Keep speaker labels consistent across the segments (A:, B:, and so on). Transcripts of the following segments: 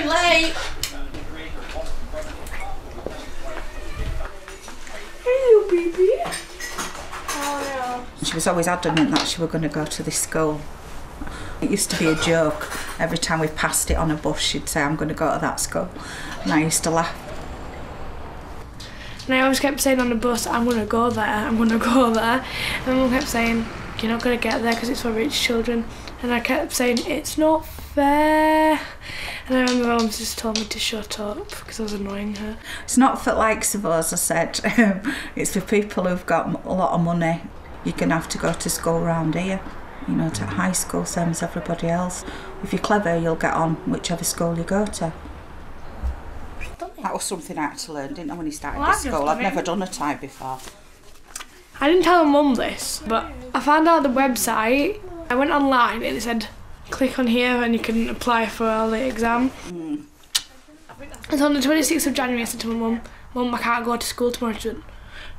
A: late.
B: Hello, baby. Oh no.
C: She was always adamant that she was going to go to this school. It used to be a joke. Every time we passed it on a bus, she'd say, I'm going to go to that school. And I used to laugh.
B: And I always kept saying on the bus, I'm going to go there, I'm going to go there. And Mum kept saying, you're not going to get there because it's for rich children. And I kept saying, it's not fair. And I remember Mum just told me to shut up because I was annoying her.
C: It's not for likes of us, I said. It's for people who've got a lot of money. You're going to have to go to school around here. You know, to high school, same as everybody else. If you're clever, you'll get on whichever school you go to. That was something I had to learn, didn't I, when he started this school? I'd never done a tie before.
B: I didn't tell Mum this, but I found out the website. I went online and it said, click on here and you can apply for all the exam. And so on the 26th of January I said to my mum, Mum, I can't go to school tomorrow. She went,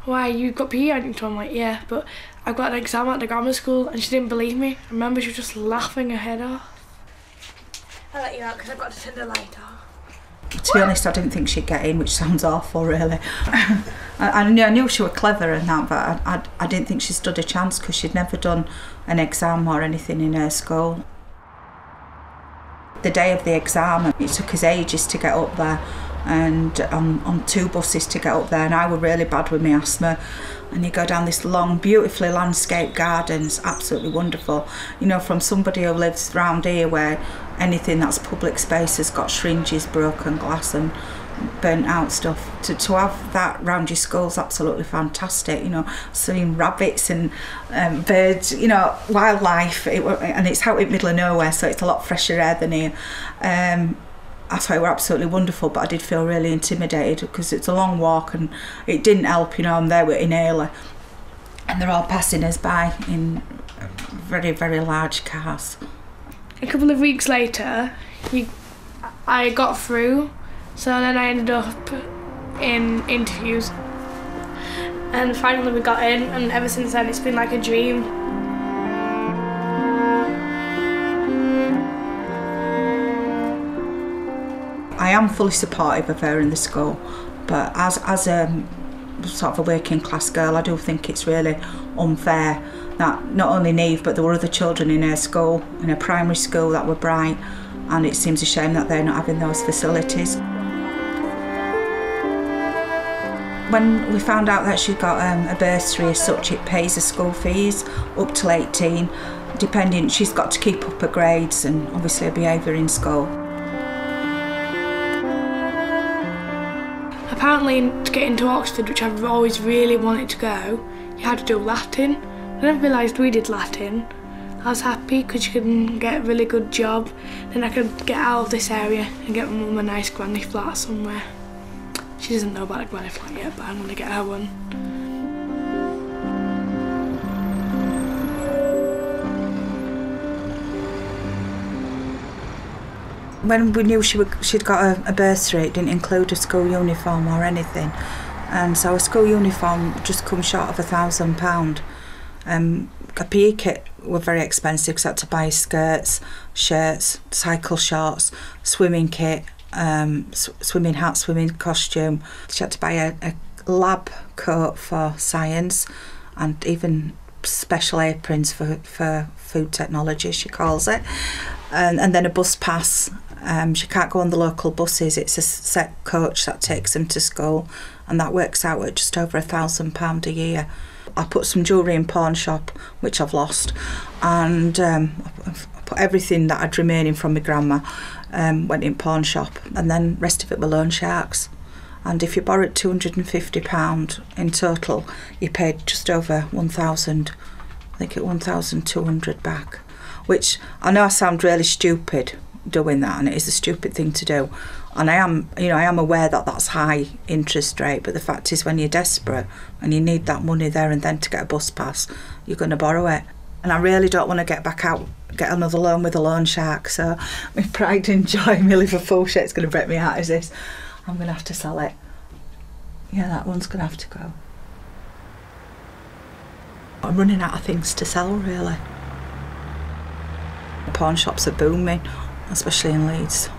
B: why, you got PE, haven't you? I'm like, yeah, but I've got an exam at the grammar school, and she didn't believe me. I remember she was just laughing her head off. I'll let you out because I've got to turn the light off.
C: To be honest, I didn't think she'd get in, which sounds awful, really. I knew she was clever and that, but I didn't think she stood a chance because she'd never done an exam or anything in her school. The day of the exam, it took us ages to get up there, and on 2 buses to get up there, and I were really bad with my asthma. And you go down this long, beautifully landscaped garden. It's absolutely wonderful. You know, from somebody who lives round here where anything that's public space has got syringes, broken glass and burnt out stuff, to have that round your school's absolutely fantastic. You know, seeing rabbits and birds, you know, wildlife, and it's out in the middle of nowhere, so it's a lot fresher air than here. I thought it were absolutely wonderful, but I did feel really intimidated because it's a long walk and it didn't help. You know, I'm there with inhaler and they're all passing us by in very, very large cars.
B: A couple of weeks later, I got through, so then I ended up in interviews, and finally we got in, and ever since then it's been like a dream.
C: I am fully supportive of her in the school, but as a sort of a working class girl, I do think it's really unfair that not only Niamh, but there were other children in her school, in her primary school, that were bright, and it seems a shame that they're not having those facilities. When we found out that she got a bursary as such, it pays her school fees up till 18, depending, she's got to keep up her grades and obviously her behaviour in school.
B: Apparently, to get into Oxford, which I've always really wanted to go, you had to do Latin. I didn't realise we did Latin. I was happy because you can get a really good job. Then I could get out of this area and get my mum a nice granny flat somewhere. She doesn't know about a granny flat yet, but I'm going to get her one.
C: When we knew she'd got a bursary, it didn't include a school uniform or anything, and so a school uniform just come short of £1,000. A PE kit were very expensive because I had to buy skirts, shirts, cycle shorts, swimming kit, swimming hat, swimming costume. She had to buy a lab coat for science and even special aprons for food technology, she calls it, and then a bus pass. She can't go on the local buses, it's a set coach that takes them to school, and that works out at just over £1,000 a year. I put some jewellery in pawn shop, which I've lost, and I put everything that had remaining from my grandma went in pawn shop, and then rest of it were loan sharks. And if you borrowed £250 in total, you paid just over 1,000, I think it 1,200 back, which I know I sound really stupid doing that, and it is a stupid thing to do, and I am aware that that's high interest rate, but the fact is when you're desperate and you need that money there and then to get a bus pass, you're going to borrow it. And I really don't want to get back out, get another loan with a loan shark, so my pride and joy, my Liverpool shirt's going to break me heart is this. I'm going to have to sell it. Yeah, that one's going to have to go. I'm running out of things to sell, really. Pawn shops are booming, especially in Leeds.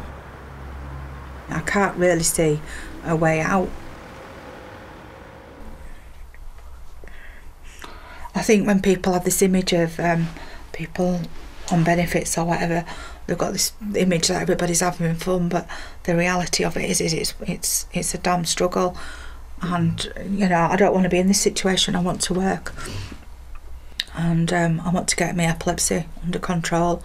C: I can't really see a way out. I think when people have this image of people on benefits or whatever, they've got this image that everybody's having fun, but the reality of it is it's a damn struggle. And you know, I don't want to be in this situation. I want to work, and I want to get my epilepsy under control,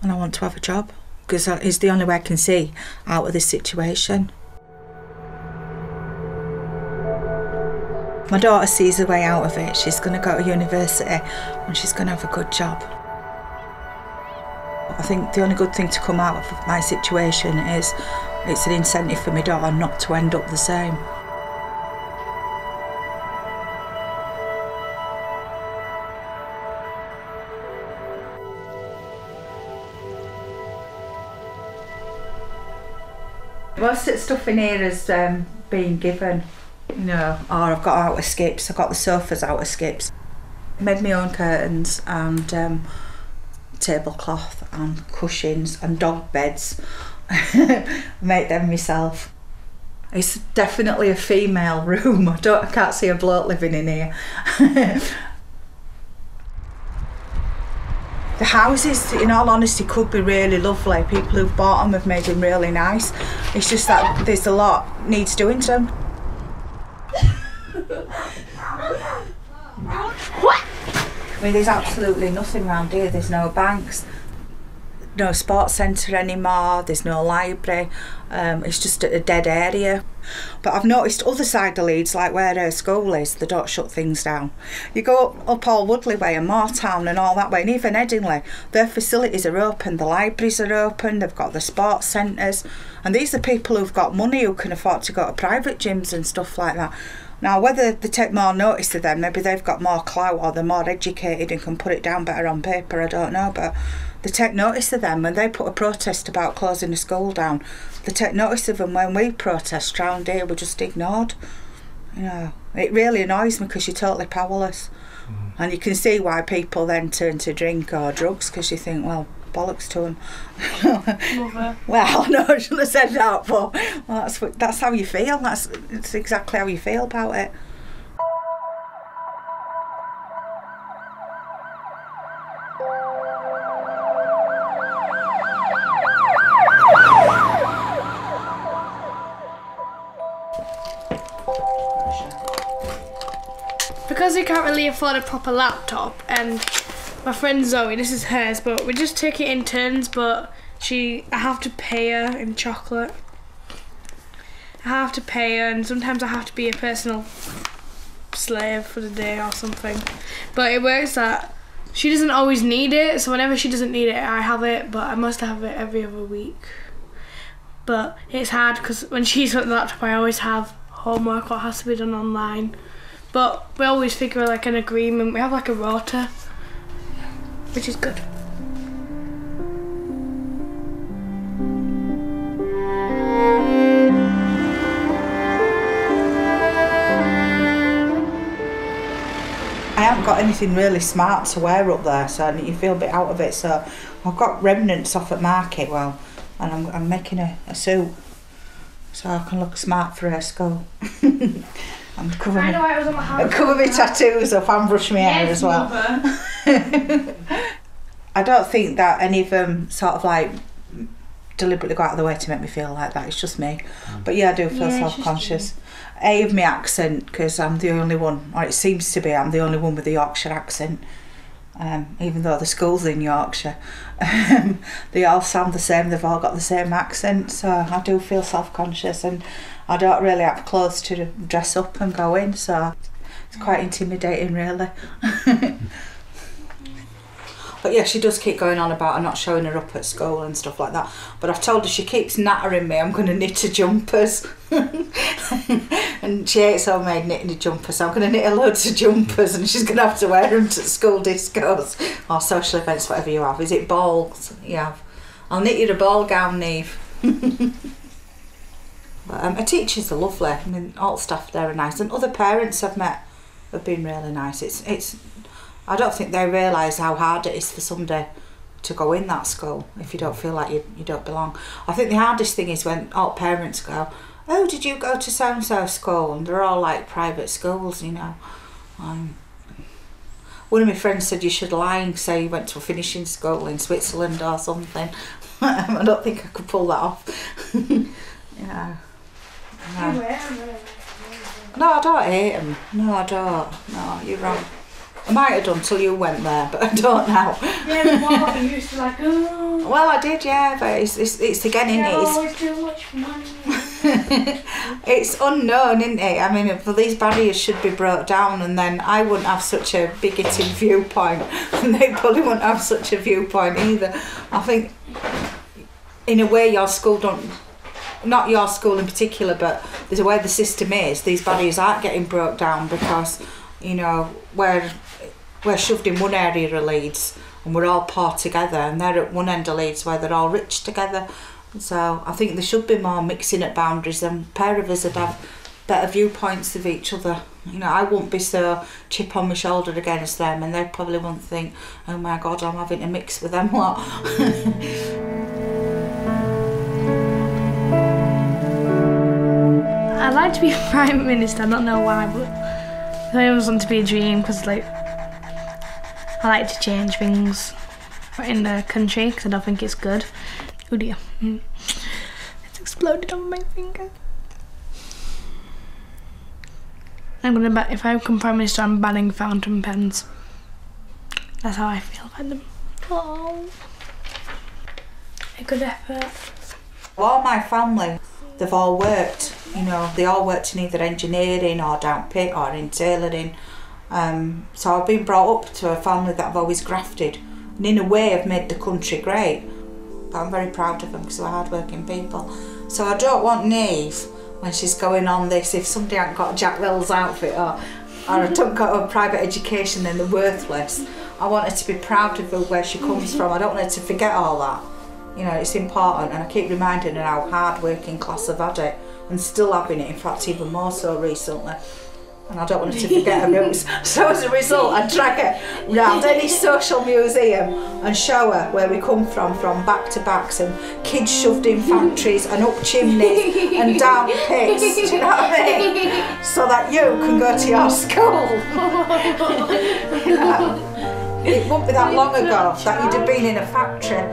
C: and I want to have a job, because it's the only way I can see out of this situation. My daughter sees a way out of it. She's going to go to university and she's going to have a good job. I think the only good thing to come out of my situation is it's an incentive for my daughter not to end up the same. Most of the stuff in here has been given, you know, or I've got out of skips. I've got the sofas out of skips. I made my own curtains and tablecloth and cushions and dog beds. Make them myself. It's definitely a female room. I can't see a bloke living in here. The houses, in all honesty, could be really lovely. People who've bought them have made them really nice. It's just that there's a lot needs doing to them. I mean, there's absolutely nothing around here. There's no banks, no sports centre anymore, there's no library. It's just a dead area. But I've noticed other side of Leeds, like where her school is, they don't shut things down. You go up all Woodley way and Moortown and all that way, and even Headingley, their facilities are open, the libraries are open, they've got the sports centres, and these are people who've got money who can afford to go to private gyms and stuff like that. Now, whether they take more notice of them, maybe they've got more clout or they're more educated and can put it down better on paper, I don't know, but they take notice of them when they put a protest about closing the school down. They take notice of them when we protest round here, we're just ignored. You know, it really annoys me because you're totally powerless. And you can see why people then turn to drink or drugs, because you think, well, bollocks to them. Well, no, I shouldn't have said that, but well, that's how you feel. That's exactly how you feel about it.
B: Because we can't really afford a proper laptop, and my friend Zoe, this is hers, but we just take it in turns, but I have to pay her in chocolate. I have to pay her, and sometimes I have to be a personal slave for the day or something. But it works that she doesn't always need it, so whenever she doesn't need it, I have it, but I must have it every other week. But it's hard because when she's got the laptop, I always have homework or has to be done online. But we always figure like an agreement. We have like a rota, which is good.
C: I haven't got anything really smart to wear up there, so you feel a bit out of it. So I've got remnants off at market, well, and I'm making a suit so I can look smart for her school. I'm covering my tattoos up and brush my hair as well. I don't think that any of them sort of like deliberately go out of the way to make me feel like that. It's just me. But yeah, I do feel self-conscious. A, of my accent, because I'm the only one, or it seems to be, I'm the only one with a Yorkshire accent. Even though the school's in Yorkshire. They all sound the same, they've all got the same accent, so I do feel self-conscious, and I don't really have clothes to dress up and go in, so it's quite intimidating really. But yeah, she does keep going on about her not showing her up at school and stuff like that. But I've told her she keeps nattering me, I'm going to knit her jumpers. And she hates homemade knitting her jumpers, so I'm going to knit her loads of jumpers and she's going to have to wear them to school discos or social events, whatever you have. Is it balls you have? I'll knit you a ball gown, Niamh. But her teachers are lovely. I mean, all staff there are nice. And other parents I've met have been really nice. It's I don't think they realise how hard it is for somebody to go in that school if you don't feel like you don't belong. I think the hardest thing is when all parents go, oh, did you go to so-and-so school? And they're all like private schools, you know. One of my friends said you should lie and say you went to a finishing school in Switzerland or something. I don't think I could pull that off. Yeah. No, I don't hate them. No, I don't. No, you're wrong. I might have done till you went there, but I don't now.
B: Yeah, but what you used to like, oh.
C: Well, I did, yeah, but it's again, isn't it?
B: Always too much money.
C: It's unknown, isn't it? I mean, if these barriers should be brought down, and then I wouldn't have such a bigoted viewpoint, and they probably wouldn't have such a viewpoint either. I think, in a way, your school don't. Not your school in particular, but there's a way the system is. These barriers aren't getting broke down because, you know, we're shoved in one area of Leeds and we're all poor together, and they're at one end of Leeds where they're all rich together. So I think there should be more mixing at boundaries, and pair of us would have better viewpoints of each other. You know, I wouldn't be so chip on my shoulder against them, and they probably wouldn't think, oh my God, I'm having to mix with them lot.
B: I'd like to be Prime Minister, I don't know why, but I always want to be a dream because, like, I like to change things in the country because I don't think it's good. Oh dear. It's exploded on my finger. I'm gonna bet if I become Prime Minister, I'm banning fountain pens. That's how I feel about them. Oh. A good effort.
C: All my family, they've all worked, you know, they all worked in either engineering or down pit or in tailoring. So I've been brought up to a family that have always grafted, and in a way have made the country great. But I'm very proud of them because they're hard-working people. So I don't want Niamh, when she's going on this, if somebody hasn't got a Jack Wells outfit or don't got a private education, then they're worthless. I want her to be proud of where she comes from. I don't want her to forget all that. You know, it's important, and I keep reminding her how hard-working class have had it, and still having it, in fact even more so recently. And I don't want her to forget her roots. So as a result, I drag her round any social museum and show her where we come from back to backs, and kids shoved in factories and up chimneys and down pits, do you know what I mean? So that you can go to your school. You know, it won't be that long ago that you'd have been in a factory.